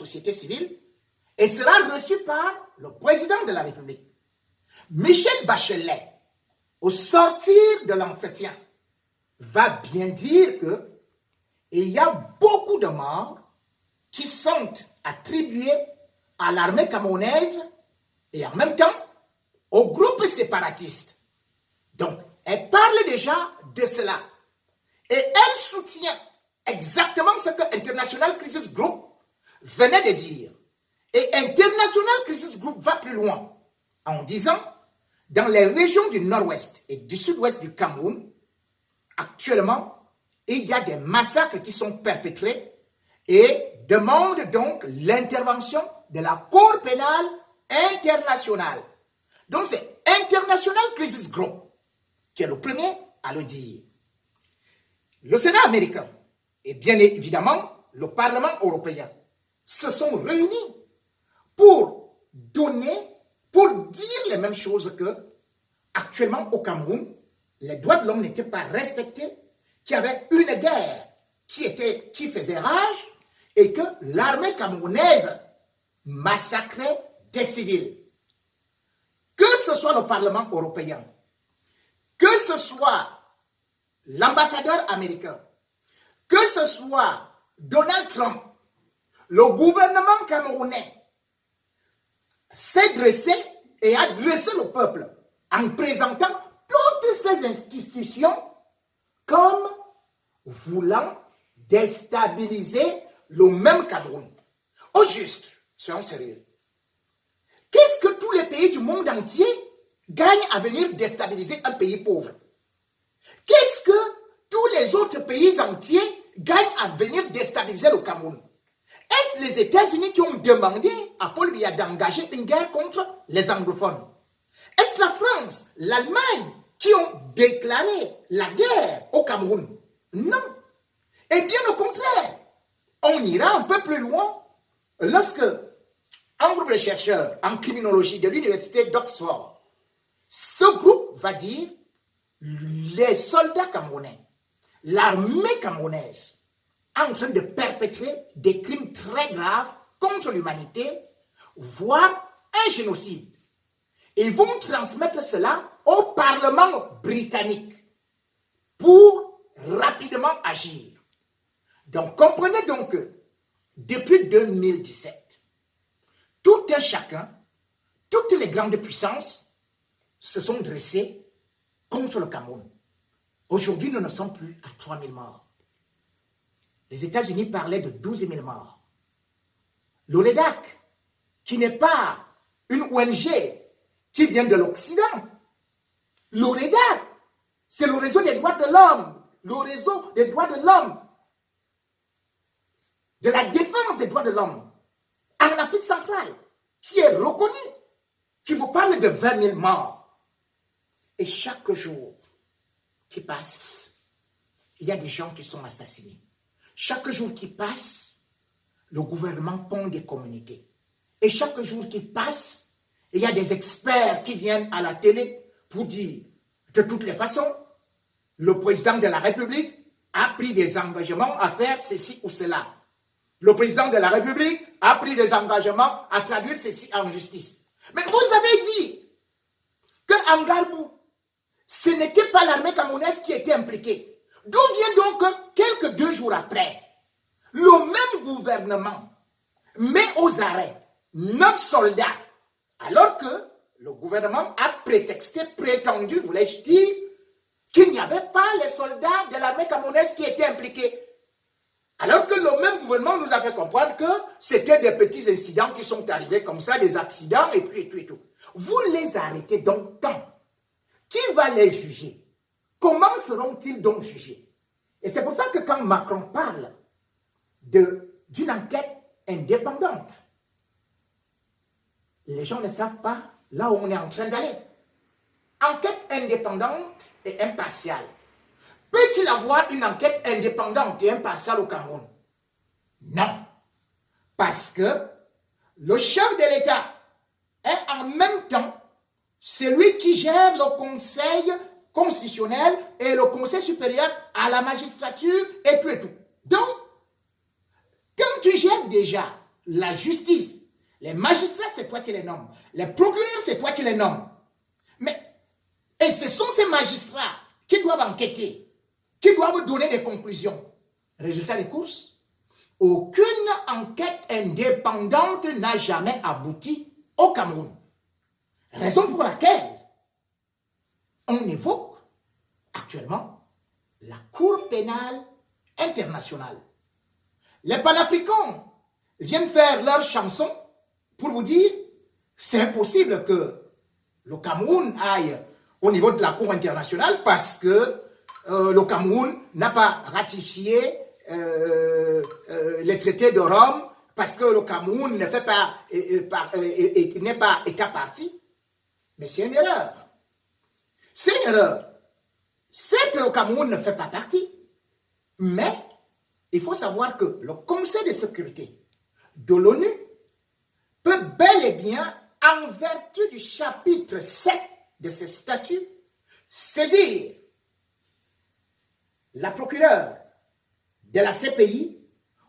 société civile et sera reçu par le président de la République. Michelle Bachelet, au sortir de l'entretien, va bien dire que il y a beaucoup de morts qui sont attribués à l'armée camerounaise et en même temps aux groupes séparatistes. Donc, elle parle déjà de cela. Et elle soutient exactement ce que International Crisis Group venait de dire. Et International Crisis Group va plus loin en disant, dans les régions du nord-ouest et du sud-ouest du Cameroun, actuellement, il y a des massacres qui sont perpétrés et demande donc l'intervention de la Cour pénale internationale. Donc c'est International Crisis Group qui est le premier à le dire. Le Sénat américain et bien évidemment le Parlement européen se sont réunis pour dire les mêmes choses que actuellement au Cameroun, les droits de l'homme n'étaient pas respectés, qu'il y avait une guerre qui faisait rage et que l'armée camerounaise massacrait des civils. Que ce soit le Parlement européen, que ce soit l'ambassadeur américain, que ce soit Donald Trump, le gouvernement camerounais s'est dressé et a dressé le peuple en présentant toutes ces institutions comme voulant déstabiliser le même Cameroun. Au juste, soyons sérieux. Qu'est-ce que tous les pays du monde entier gagnent à venir déstabiliser un pays pauvre? Qu'est-ce que tous les autres pays entiers gagnent à venir déstabiliser le Cameroun? Est-ce les États-Unis qui ont demandé à Paul Biya d'engager une guerre contre les anglophones? Est-ce la France, l'Allemagne qui ont déclaré la guerre au Cameroun? Non. Et bien au contraire, on ira un peu plus loin lorsque un groupe de chercheurs en criminologie de l'université d'Oxford, ce groupe va dire les soldats camerounais, l'armée camerounaise, en train de perpétrer des crimes très graves contre l'humanité, voire un génocide. Ils vont transmettre cela au Parlement britannique pour rapidement agir. Donc, comprenez donc que depuis 2017, tout un chacun, toutes les grandes puissances se sont dressées contre le Cameroun. Aujourd'hui, nous ne sommes plus à 3 000 morts. Les États-Unis parlaient de 12 000 morts. L'OLEDAC, qui n'est pas une ONG qui vient de l'Occident, l'OLEDAC, c'est le réseau des droits de l'homme, le réseau des droits de l'homme, de la défense des droits de l'homme en Afrique centrale, qui est reconnu, qui vous parle de 20 000 morts. Et chaque jour qui passe, il y a des gens qui sont assassinés. Chaque jour qui passe, le gouvernement pond des communiqués. Et chaque jour qui passe, il y a des experts qui viennent à la télé pour dire, de toutes les façons, le président de la République a pris des engagements à faire ceci ou cela. Le président de la République a pris des engagements à traduire ceci en justice. Mais vous avez dit qu'en Garbou, ce n'était pas l'armée camerounaise qui était impliquée. D'où vient donc que, quelques 2 jours après, le même gouvernement met aux arrêts 9 soldats, alors que le gouvernement a prétendu, voulais-je dire, qu'il n'y avait pas les soldats de l'armée camerounaise qui étaient impliqués. Alors que le même gouvernement nous a fait comprendre que c'était des petits incidents qui sont arrivés comme ça, des accidents, et puis et tout et tout. Vous les arrêtez donc quand? Qui va les juger? Comment seront-ils donc jugés? Et c'est pour ça que quand Macron parle d'une enquête indépendante, les gens ne savent pas là où on est en train d'aller. Enquête indépendante et impartiale. Peut-il avoir une enquête indépendante et impartiale au Cameroun? Non. Parce que le chef de l'État est en même temps celui qui gère le Conseil constitutionnel et le Conseil supérieur à la magistrature et tout et tout. Donc, quand tu gères déjà la justice. Les magistrats, c'est toi qui les nommes. Les procureurs, c'est toi qui les nommes. Et ce sont ces magistrats qui doivent enquêter, qui doivent donner des conclusions. Résultat des courses, aucune enquête indépendante n'a jamais abouti au Cameroun. Raison pour laquelle on évoque actuellement la Cour pénale internationale. Les panafricains viennent faire leur chanson pour vous dire c'est impossible que le Cameroun aille au niveau de la Cour internationale parce que le Cameroun n'a pas ratifié les traités de Rome, parce que le Cameroun ne fait pas, n'est pas État parti. Mais c'est une erreur. C'est une erreur. Certes, le Cameroun ne fait pas partie, mais il faut savoir que le Conseil de sécurité de l'ONU peut bel et bien, en vertu du chapitre 7 de ses statuts, saisir la procureure de la CPI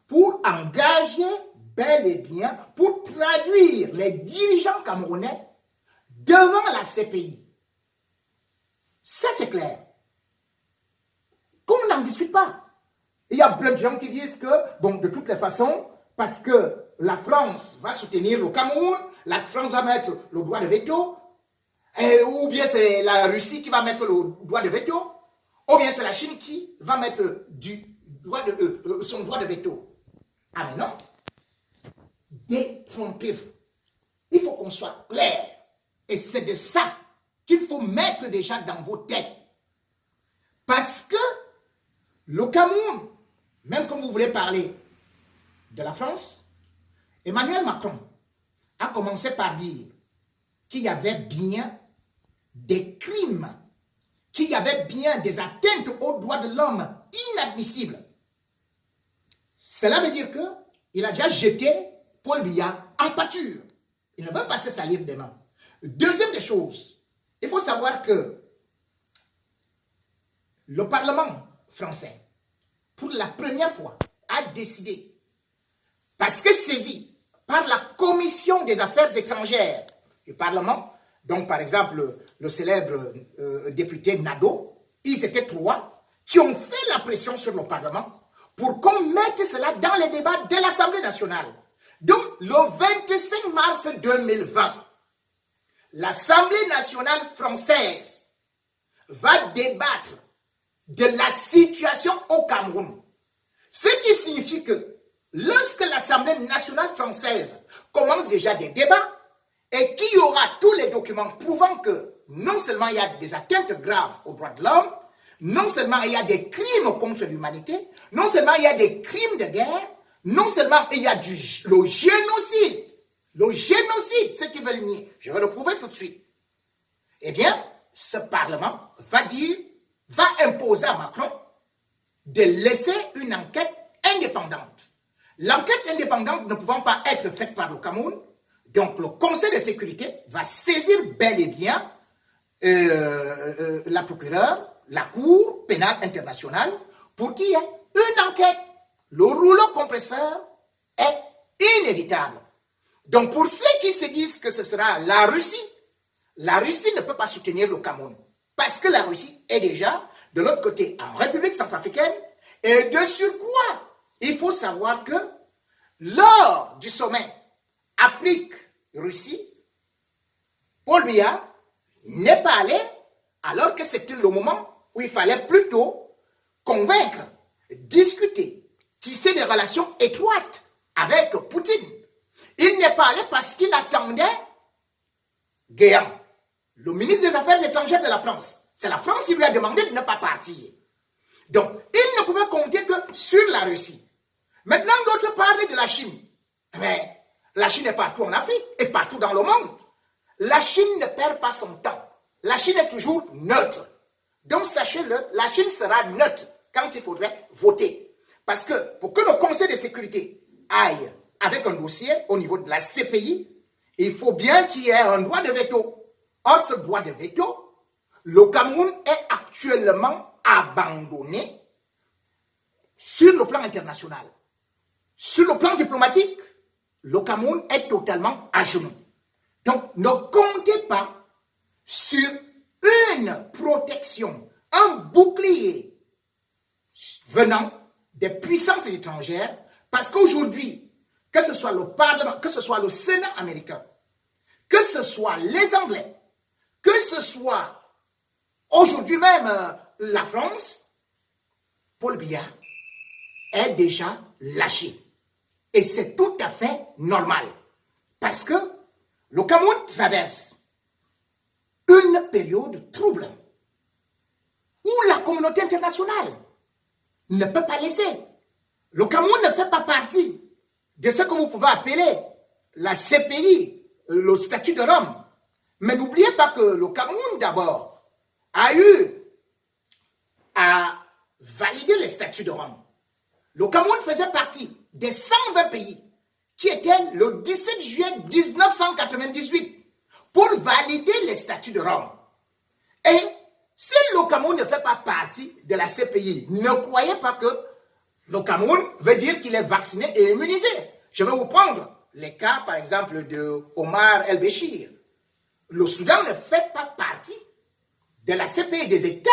pour engager bel et bien, pour traduire les dirigeants camerounais devant la CPI. Ça, c'est clair. Qu'on n'en discute pas. Il y a plein de gens qui disent que, bon, de toutes les façons, parce que la France va soutenir le Cameroun, la France va mettre le droit de veto, ou bien c'est la Russie qui va mettre le droit de veto, ou bien c'est la Chine qui va mettre son droit de veto. Ah mais non, détrompez-vous. Il faut qu'on soit clair. Et c'est de ça qu'il faut mettre déjà dans vos têtes. Parce que le Cameroun, même comme vous voulez parler de la France, Emmanuel Macron a commencé par dire qu'il y avait bien des crimes, qu'il y avait bien des atteintes aux droits de l'homme inadmissibles. Cela veut dire qu'il a déjà jeté Paul Biya en pâture. Il ne veut pas se salir des mains. Deuxième des choses, il faut savoir que le Parlement français, pour la première fois, a décidé, parce que saisi par la Commission des affaires étrangères du Parlement, donc par exemple le célèbre député Nadeau, ils étaient trois qui ont fait la pression sur le Parlement pour qu'on mette cela dans les débats de l'Assemblée nationale. Donc le 25 mars 2020, l'Assemblée nationale française va débattre de la situation au Cameroun. Ce qui signifie que lorsque l'Assemblée nationale française commence déjà des débats et qu'il y aura tous les documents prouvant que non seulement il y a des atteintes graves aux droits de l'homme, non seulement il y a des crimes contre l'humanité, non seulement il y a des crimes de guerre, non seulement il y a le génocide, ceux qui veulent nier, je vais le prouver tout de suite. Eh bien, ce Parlement va imposer à Macron de laisser une enquête indépendante. L'enquête indépendante ne pouvant pas être faite par le Cameroun, donc le Conseil de sécurité va saisir bel et bien la procureure, la Cour pénale internationale, pour qu'il y ait une enquête. Le rouleau compresseur est inévitable. Donc pour ceux qui se disent que ce sera la Russie ne peut pas soutenir le Cameroun. Parce que la Russie est déjà de l'autre côté en République centrafricaine. Et de surcroît, il faut savoir que lors du sommet Afrique-Russie, Paul Biya n'est pas allé alors que c'était le moment où il fallait plutôt convaincre, discuter, tisser des relations étroites avec Poutine. Il n'est pas allé parce qu'il attendait Guéant, le ministre des Affaires étrangères de la France. C'est la France qui lui a demandé de ne pas partir. Donc, il ne pouvait compter que sur la Russie. Maintenant, d'autres parlent de la Chine. Mais la Chine est partout en Afrique et partout dans le monde. La Chine ne perd pas son temps. La Chine est toujours neutre. Donc, sachez-le, la Chine sera neutre quand il faudrait voter. Parce que pour que le Conseil de sécurité aille avec un dossier au niveau de la CPI, il faut bien qu'il y ait un droit de veto. Or, ce droit de veto, le Cameroun est actuellement abandonné sur le plan international. Sur le plan diplomatique, le Cameroun est totalement à genoux. Donc, ne comptez pas sur une protection, un bouclier venant des puissances étrangères, parce qu'aujourd'hui, que ce soit le Parlement, que ce soit le Sénat américain, que ce soit les Anglais, que ce soit aujourd'hui même la France, Paul Biya est déjà lâché. Et c'est tout à fait normal. Parce que le Cameroun traverse une période trouble où la communauté internationale ne peut pas laisser. Le Cameroun ne fait pas partie de ce que vous pouvez appeler la CPI, le statut de Rome. Mais n'oubliez pas que le Cameroun d'abord a eu à valider le statut de Rome. Le Cameroun faisait partie des 120 pays qui étaient le 17 juillet 1998 pour valider le statut de Rome. Et si le Cameroun ne fait pas partie de la CPI, ne croyez pas que le Cameroun veut dire qu'il est vacciné et immunisé. Je vais vous prendre les cas, par exemple, de Omar El-Béchir. Le Soudan ne fait pas partie de la CPI des États